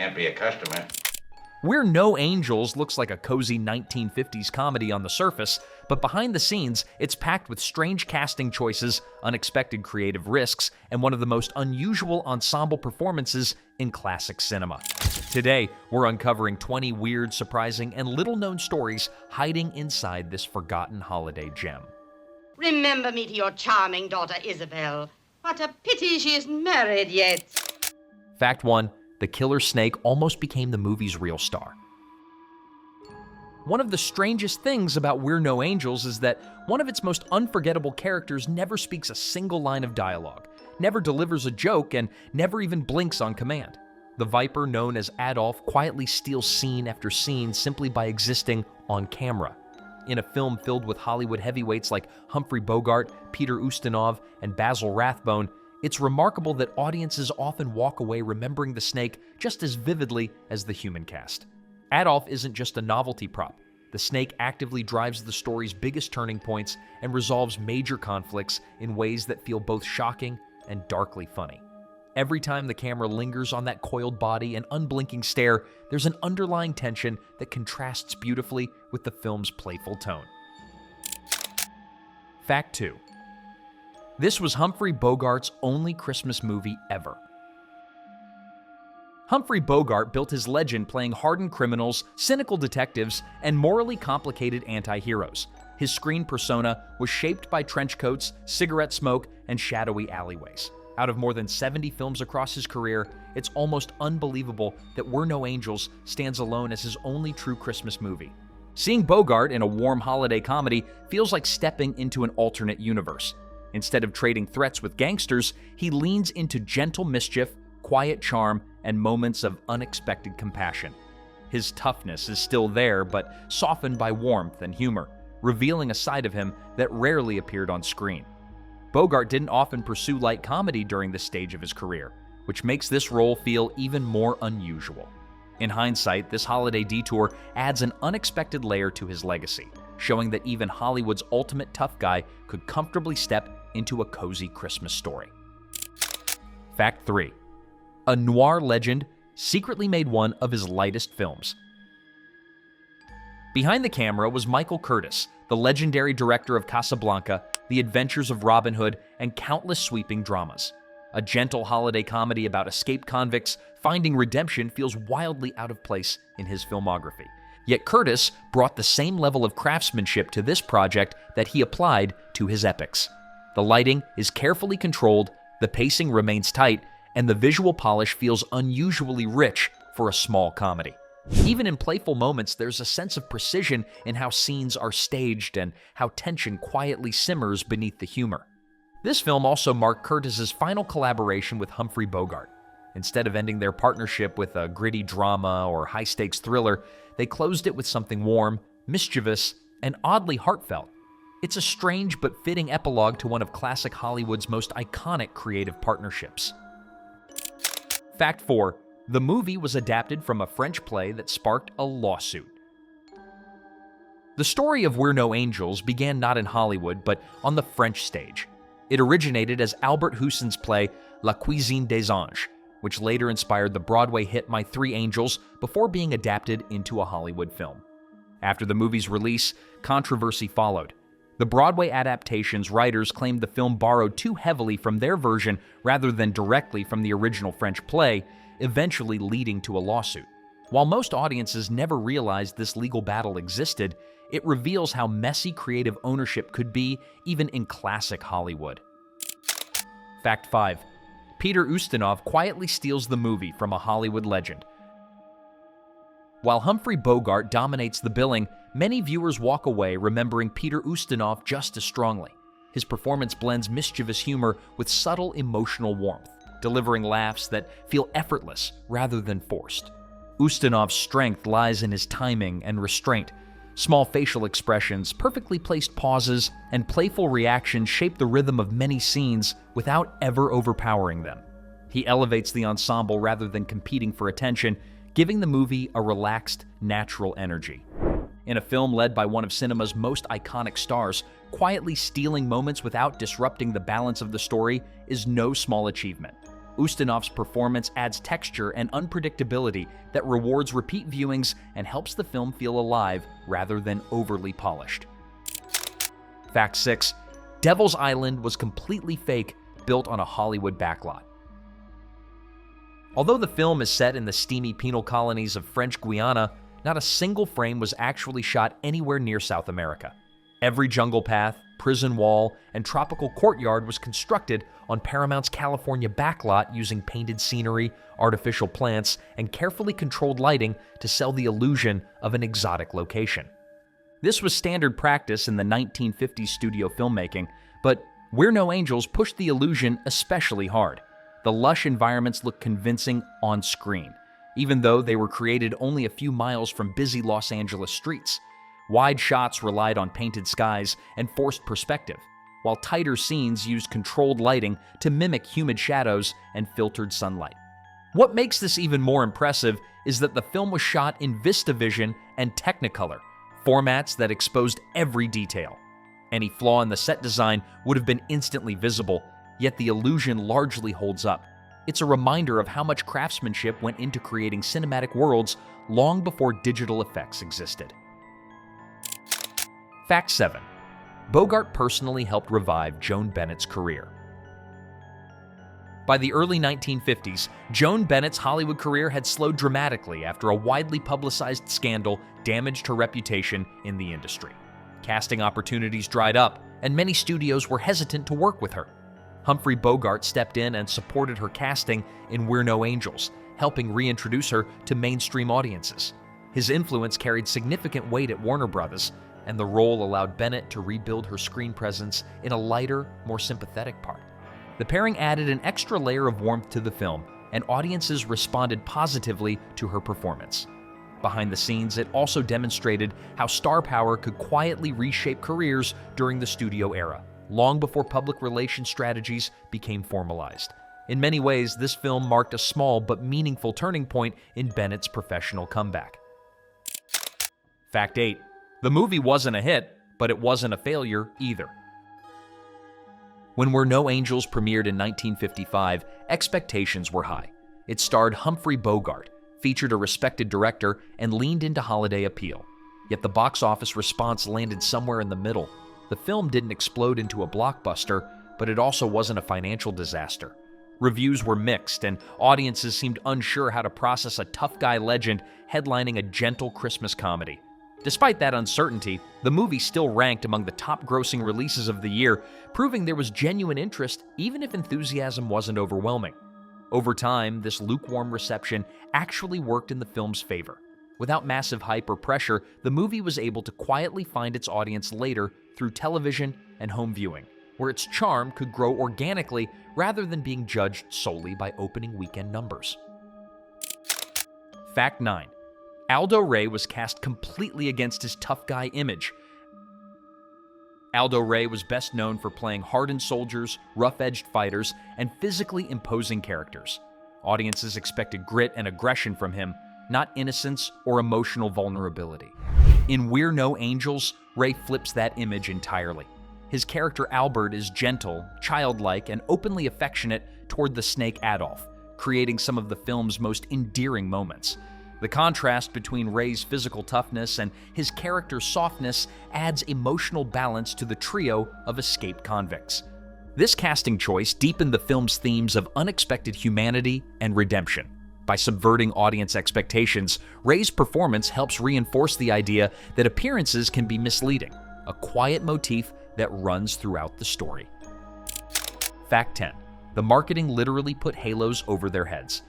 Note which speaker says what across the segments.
Speaker 1: can't be a customer.
Speaker 2: We're No Angels looks like a cozy 1950s comedy on the surface, but behind the scenes, it's packed with strange casting choices, unexpected creative risks, and one of the most unusual ensemble performances in classic cinema. Today, we're uncovering 20 weird, surprising, and little-known stories hiding inside this forgotten holiday gem.
Speaker 3: Remember me to your charming daughter, Isabel. What a pity she isn't married yet.
Speaker 2: Fact 1. The killer snake almost became the movie's real star. One of the strangest things about We're No Angels is that one of its most unforgettable characters never speaks a single line of dialogue, never delivers a joke, and never even blinks on command. The Viper, known as Adolf, quietly steals scene after scene simply by existing on camera. In a film filled with Hollywood heavyweights like Humphrey Bogart, Peter Ustinov, and Basil Rathbone, it's remarkable that audiences often walk away remembering the snake just as vividly as the human cast. Adolf isn't just a novelty prop. The snake actively drives the story's biggest turning points and resolves major conflicts in ways that feel both shocking and darkly funny. Every time the camera lingers on that coiled body and unblinking stare, there's an underlying tension that contrasts beautifully with the film's playful tone. Fact 2. This was Humphrey Bogart's only Christmas movie ever. Humphrey Bogart built his legend playing hardened criminals, cynical detectives, and morally complicated anti-heroes. His screen persona was shaped by trench coats, cigarette smoke, and shadowy alleyways. Out of more than 70 films across his career, it's almost unbelievable that We're No Angels stands alone as his only true Christmas movie. Seeing Bogart in a warm holiday comedy feels like stepping into an alternate universe. Instead of trading threats with gangsters, he leans into gentle mischief, quiet charm, and moments of unexpected compassion. His toughness is still there, but softened by warmth and humor, revealing a side of him that rarely appeared on screen. Bogart didn't often pursue light comedy during this stage of his career, which makes this role feel even more unusual. In hindsight, this holiday detour adds an unexpected layer to his legacy, showing that even Hollywood's ultimate tough guy could comfortably step into a cozy Christmas story. Fact 3. A noir legend secretly made one of his lightest films. Behind the camera was Michael Curtiz, the legendary director of Casablanca, The Adventures of Robin Hood, and countless sweeping dramas. A gentle holiday comedy about escaped convicts finding redemption feels wildly out of place in his filmography. Yet Curtiz brought the same level of craftsmanship to this project that he applied to his epics. The lighting is carefully controlled, the pacing remains tight, and the visual polish feels unusually rich for a small comedy. Even in playful moments, there's a sense of precision in how scenes are staged and how tension quietly simmers beneath the humor. This film also marked Curtiz's final collaboration with Humphrey Bogart. Instead of ending their partnership with a gritty drama or high-stakes thriller, they closed it with something warm, mischievous, and oddly heartfelt. It's a strange but fitting epilogue to one of classic Hollywood's most iconic creative partnerships. Fact 4. The movie was adapted from a French play that sparked a lawsuit. The story of We're No Angels began not in Hollywood, but on the French stage. It originated as Albert Houston's play La Cuisine des Anges, which later inspired the Broadway hit My Three Angels before being adapted into a Hollywood film. After the movie's release, controversy followed. The Broadway adaptation's writers claimed the film borrowed too heavily from their version rather than directly from the original French play, eventually leading to a lawsuit. While most audiences never realized this legal battle existed, it reveals how messy creative ownership could be even in classic Hollywood. Fact 5. Peter Ustinov quietly steals the movie from a Hollywood legend. While Humphrey Bogart dominates the billing, many viewers walk away remembering Peter Ustinov just as strongly. His performance blends mischievous humor with subtle emotional warmth, delivering laughs that feel effortless rather than forced. Ustinov's strength lies in his timing and restraint. Small facial expressions, perfectly placed pauses, and playful reactions shape the rhythm of many scenes without ever overpowering them. He elevates the ensemble rather than competing for attention, giving the movie a relaxed, natural energy. In a film led by one of cinema's most iconic stars, quietly stealing moments without disrupting the balance of the story is no small achievement. Ustinov's performance adds texture and unpredictability that rewards repeat viewings and helps the film feel alive rather than overly polished. Fact 6. Devil's Island was completely fake, built on a Hollywood backlot. Although the film is set in the steamy penal colonies of French Guiana, not a single frame was actually shot anywhere near South America. Every jungle path, prison wall, and tropical courtyard was constructed on Paramount's California backlot using painted scenery, artificial plants, and carefully controlled lighting to sell the illusion of an exotic location. This was standard practice in the 1950s studio filmmaking, but We're No Angels pushed the illusion especially hard. The lush environments look convincing on screen, even though they were created only a few miles from busy Los Angeles streets. Wide shots relied on painted skies and forced perspective, while tighter scenes used controlled lighting to mimic humid shadows and filtered sunlight. What makes this even more impressive is that the film was shot in Vista Vision and Technicolor, formats that exposed every detail. Any flaw in the set design would have been instantly visible, yet the illusion largely holds up. It's a reminder of how much craftsmanship went into creating cinematic worlds long before digital effects existed. Fact 7. Bogart personally helped revive Joan Bennett's career. By the early 1950s, Joan Bennett's Hollywood career had slowed dramatically after a widely publicized scandal damaged her reputation in the industry. Casting opportunities dried up, and many studios were hesitant to work with her. Humphrey Bogart stepped in and supported her casting in We're No Angels, helping reintroduce her to mainstream audiences. His influence carried significant weight at Warner Brothers, and the role allowed Bennett to rebuild her screen presence in a lighter, more sympathetic part. The pairing added an extra layer of warmth to the film, and audiences responded positively to her performance. Behind the scenes, it also demonstrated how star power could quietly reshape careers during the studio era, long before public relations strategies became formalized. In many ways, this film marked a small but meaningful turning point in Bennett's professional comeback. Fact 8. The movie wasn't a hit, but it wasn't a failure either. When We're No Angels premiered in 1955, expectations were high. It starred Humphrey Bogart, featured a respected director, and leaned into holiday appeal. Yet the box office response landed somewhere in the middle. The film didn't explode into a blockbuster, but it also wasn't a financial disaster. Reviews were mixed, and audiences seemed unsure how to process a tough guy legend headlining a gentle Christmas comedy. Despite that uncertainty, the movie still ranked among the top-grossing releases of the year, proving there was genuine interest even if enthusiasm wasn't overwhelming. Over time, this lukewarm reception actually worked in the film's favor. Without massive hype or pressure, the movie was able to quietly find its audience later through television and home viewing, where its charm could grow organically rather than being judged solely by opening weekend numbers. Fact 9. Aldo Ray was cast completely against his tough guy image. Aldo Ray was best known for playing hardened soldiers, rough-edged fighters, and physically imposing characters. Audiences expected grit and aggression from him, not innocence or emotional vulnerability. In We're No Angels, Ray flips that image entirely. His character Albert is gentle, childlike, and openly affectionate toward the snake Adolf, creating some of the film's most endearing moments. The contrast between Ray's physical toughness and his character's softness adds emotional balance to the trio of escaped convicts. This casting choice deepened the film's themes of unexpected humanity and redemption. By subverting audience expectations, Ray's performance helps reinforce the idea that appearances can be misleading, a quiet motif that runs throughout the story. Fact 10. The marketing literally put halos over their heads.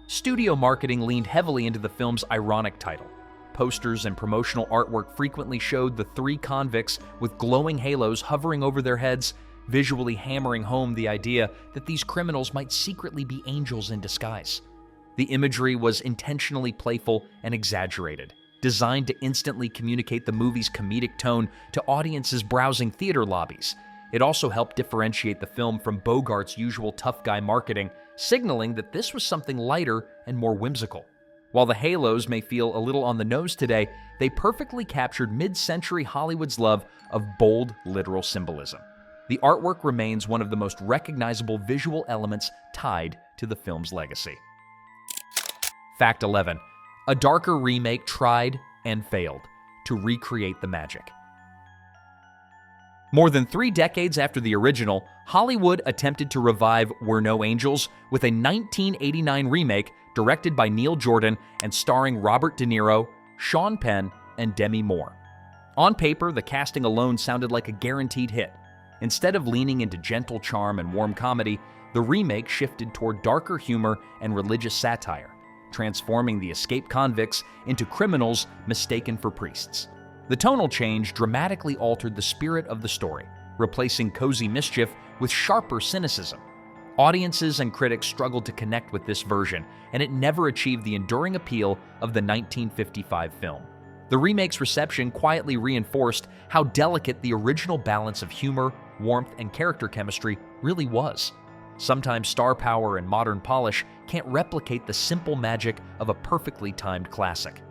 Speaker 2: Studio marketing leaned heavily into the film's ironic title. Posters and promotional artwork frequently showed the three convicts with glowing halos hovering over their heads, visually hammering home the idea that these criminals might secretly be angels in disguise. The imagery was intentionally playful and exaggerated, designed to instantly communicate the movie's comedic tone to audiences browsing theater lobbies. It also helped differentiate the film from Bogart's usual tough guy marketing, signaling that this was something lighter and more whimsical. While the halos may feel a little on the nose today, they perfectly captured mid-century Hollywood's love of bold, literal symbolism. the artwork remains one of the most recognizable visual elements tied to the film's legacy. Fact 11. A darker remake tried and failed to recreate the magic. More than 3 decades after the original, Hollywood attempted to revive We're No Angels with a 1989 remake directed by Neil Jordan and starring Robert De Niro, Sean Penn, and Demi Moore. On paper, the casting alone sounded like a guaranteed hit. Instead of leaning into gentle charm and warm comedy, the remake shifted toward darker humor and religious satire, transforming the escaped convicts into criminals mistaken for priests. The tonal change dramatically altered the spirit of the story, replacing cozy mischief with sharper cynicism. Audiences and critics struggled to connect with this version, and it never achieved the enduring appeal of the 1955 film. The remake's reception quietly reinforced how delicate the original balance of humor, warmth, and character chemistry really was. Sometimes star power and modern polish can't replicate the simple magic of a perfectly timed classic.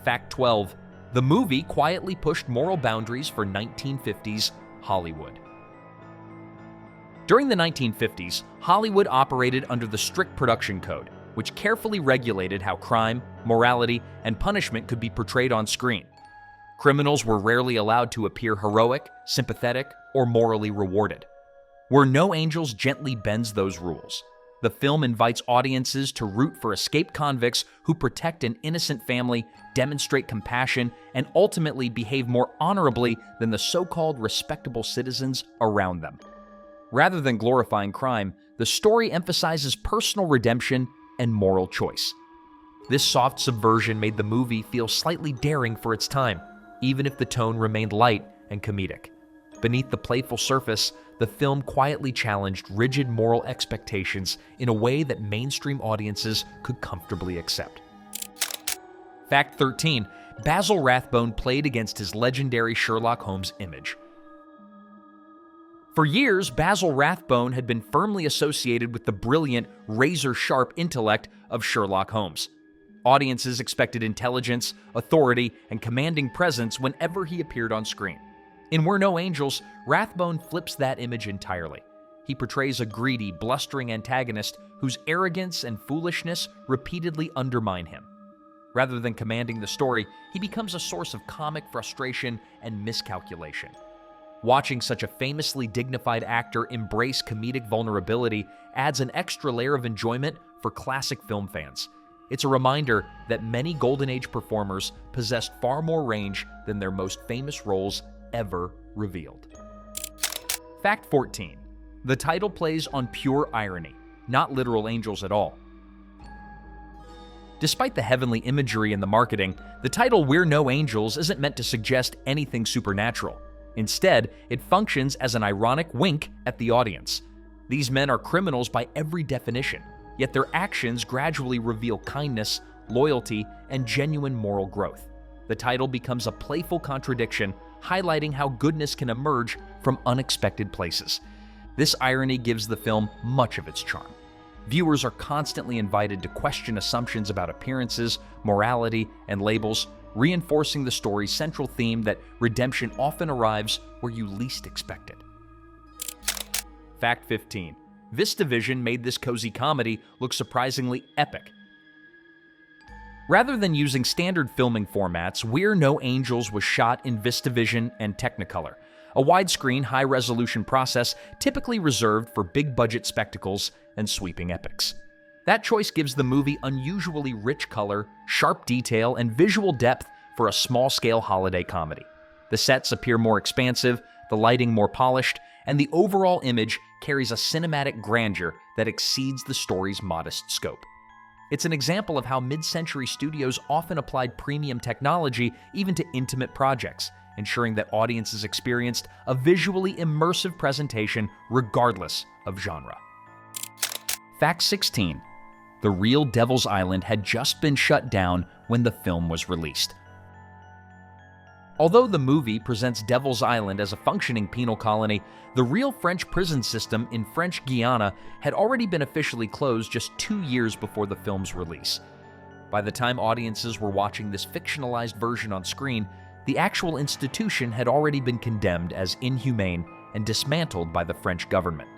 Speaker 2: Fact 12. The movie quietly pushed moral boundaries for 1950s Hollywood. During the 1950s, Hollywood operated under the strict production code, which carefully regulated how crime, morality, and punishment could be portrayed on screen. Criminals were rarely allowed to appear heroic, sympathetic, or morally rewarded. We're No Angels gently bends those rules. The film invites audiences to root for escaped convicts who protect an innocent family, demonstrate compassion, and ultimately behave more honorably than the so-called respectable citizens around them. Rather than glorifying crime, the story emphasizes personal redemption and moral choice. This soft subversion made the movie feel slightly daring for its time, even if the tone remained light and comedic. Beneath the playful surface, the film quietly challenged rigid moral expectations in a way that mainstream audiences could comfortably accept. Fact 13. Basil Rathbone played against his legendary Sherlock Holmes image. For years, Basil Rathbone had been firmly associated with the brilliant, razor-sharp intellect of Sherlock Holmes. Audiences expected intelligence, authority, and commanding presence whenever he appeared on screen. In We're No Angels, Rathbone flips that image entirely. He portrays a greedy, blustering antagonist whose arrogance and foolishness repeatedly undermine him. Rather than commanding the story, he becomes a source of comic frustration and miscalculation. Watching such a famously dignified actor embrace comedic vulnerability adds an extra layer of enjoyment for classic film fans. It's a reminder that many Golden Age performers possessed far more range than their most famous roles ever revealed. Fact 14. The title plays on pure irony, not literal angels at all. Despite the heavenly imagery in the marketing, the title We're No Angels isn't meant to suggest anything supernatural. Instead, it functions as an ironic wink at the audience. These men are criminals by every definition, yet their actions gradually reveal kindness, loyalty, and genuine moral growth. The title becomes a playful contradiction, highlighting how goodness can emerge from unexpected places. This irony gives the film much of its charm. Viewers are constantly invited to question assumptions about appearances, morality, and labels, reinforcing the story's central theme that redemption often arrives where you least expect it. Fact 15. Vista Vision made this cozy comedy look surprisingly epic. Rather than using standard filming formats, We're No Angels was shot in Vista Vision and Technicolor, a widescreen, high-resolution process typically reserved for big-budget spectacles and sweeping epics. That choice gives the movie unusually rich color, sharp detail, and visual depth for a small-scale holiday comedy. The sets appear more expansive, the lighting more polished, and the overall image carries a cinematic grandeur that exceeds the story's modest scope. It's an example of how mid-century studios often applied premium technology even to intimate projects, ensuring that audiences experienced a visually immersive presentation regardless of genre. Fact 16. The real Devil's Island had just been shut down when the film was released. Although the movie presents Devil's Island as a functioning penal colony, the real French prison system in French Guiana had already been officially closed just 2 years before the film's release. By the time audiences were watching this fictionalized version on screen, the actual institution had already been condemned as inhumane and dismantled by the French government.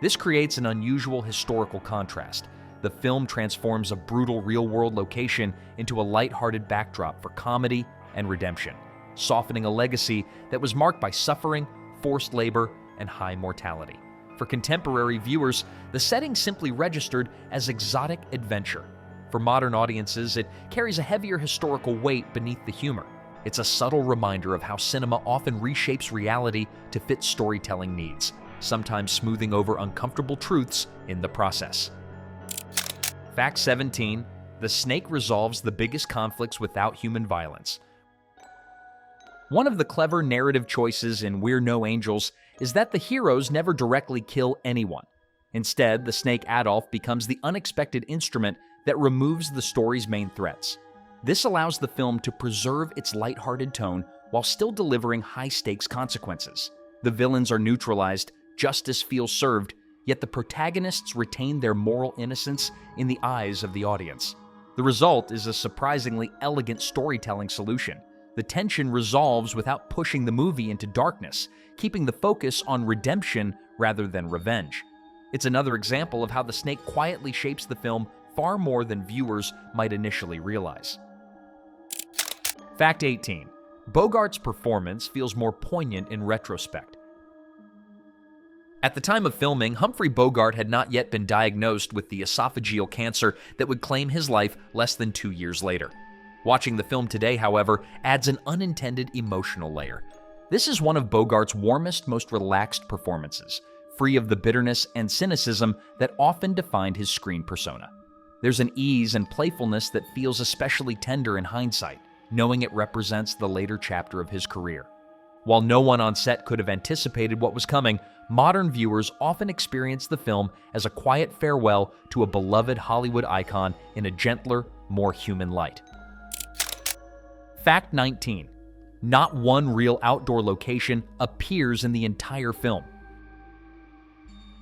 Speaker 2: This creates an unusual historical contrast. The film transforms a brutal real-world location into a light-hearted backdrop for comedy and redemption, softening a legacy that was marked by suffering, forced labor, and high mortality. For contemporary viewers, the setting simply registered as exotic adventure. For modern audiences, it carries a heavier historical weight beneath the humor. It's a subtle reminder of how cinema often reshapes reality to fit storytelling needs, sometimes smoothing over uncomfortable truths in the process. Fact 17. The snake resolves the biggest conflicts without human violence. One of the clever narrative choices in We're No Angels is that the heroes never directly kill anyone. Instead, the snake Adolf becomes the unexpected instrument that removes the story's main threats. This allows the film to preserve its lighthearted tone while still delivering high-stakes consequences. The villains are neutralized, justice feels served, yet the protagonists retain their moral innocence in the eyes of the audience. The result is a surprisingly elegant storytelling solution. The tension resolves without pushing the movie into darkness, keeping the focus on redemption rather than revenge. It's another example of how the snake quietly shapes the film far more than viewers might initially realize. Fact 18. Bogart's performance feels more poignant in retrospect. At the time of filming, Humphrey Bogart had not yet been diagnosed with the esophageal cancer that would claim his life less than 2 years later. Watching the film today, however, adds an unintended emotional layer. This is one of Bogart's warmest, most relaxed performances, free of the bitterness and cynicism that often defined his screen persona. There's an ease and playfulness that feels especially tender in hindsight, knowing it represents the later chapter of his career. While no one on set could have anticipated what was coming, modern viewers often experience the film as a quiet farewell to a beloved Hollywood icon in a gentler, more human light. Fact 19. Not one real outdoor location appears in the entire film.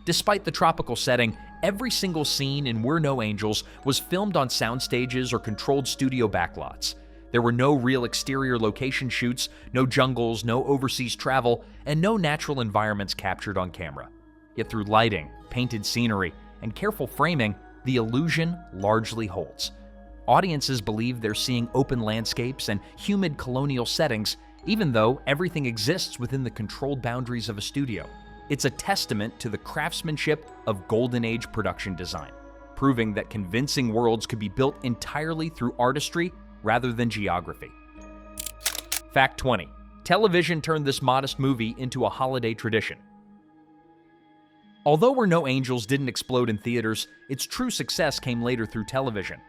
Speaker 2: Despite the tropical setting, every single scene in We're No Angels was filmed on sound stages or controlled studio backlots. There were no real exterior location shoots, no jungles, no overseas travel, and no natural environments captured on camera. Yet through lighting, painted scenery, and careful framing, the illusion largely holds. Audiences believe they're seeing open landscapes and humid colonial settings, even though everything exists within the controlled boundaries of a studio. It's a testament to the craftsmanship of Golden Age production design, proving that convincing worlds could be built entirely through artistry rather than geography. Fact 20. Television turned this modest movie into a holiday tradition. Although We're No Angels didn't explode in theaters, its true success came later through television.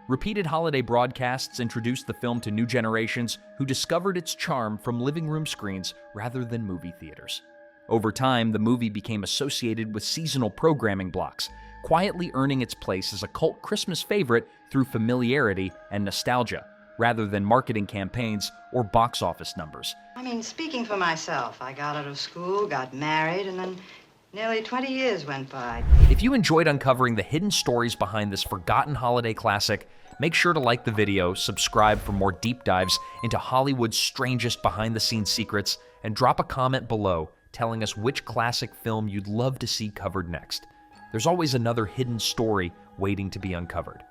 Speaker 2: Repeated holiday broadcasts introduced the film to new generations who discovered its charm from living room screens rather than movie theaters. Over time, the movie became associated with seasonal programming blocks, quietly earning its place as a cult Christmas favorite through familiarity and nostalgia, rather than marketing campaigns or box office numbers.
Speaker 1: I mean, speaking for myself, I got out of school, got married, and then nearly 20 years went by.
Speaker 2: If you enjoyed uncovering the hidden stories behind this forgotten holiday classic, make sure to like the video, subscribe for more deep dives into Hollywood's strangest behind-the-scenes secrets, and drop a comment below telling us which classic film you'd love to see covered next. There's always another hidden story waiting to be uncovered.